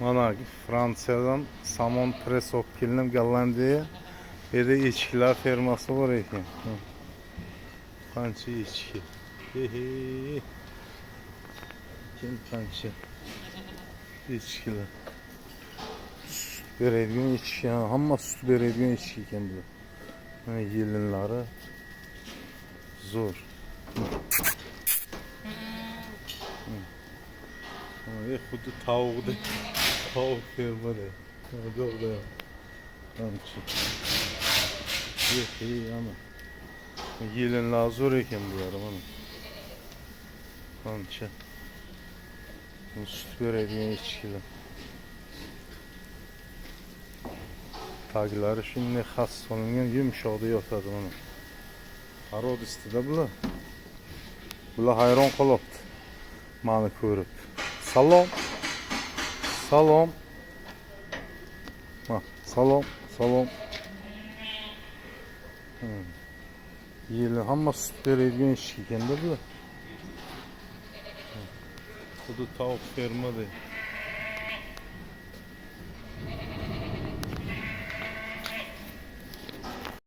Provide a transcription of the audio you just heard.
Mana Fransiya'dan samon pres olib kelinib Gollandiyaga. Bu yerda echkilar fermasi bor ekan. Qancha echki. Kim qancha echkilar. Sut beradigan echki, hamma sut beradigan echki ekan bu. Mana yelinlari zo'r. Xuddi tovuqdek, tovuq fermada. To'g'ri. Qancha. Ama yelinlar zo'r ekan bu yer mana. Qancha. Sut beradigan echkilar. Taglari shunday xas solingan, yumshoqda yotadi mana. Qarod ustida bular. Bular hayron qolyapti meni ko'rib. Salom. Salom. Ha, salom, salom. Yeli hamma sut beradigan echki ekanda bular. Xuddi tovuq fermada.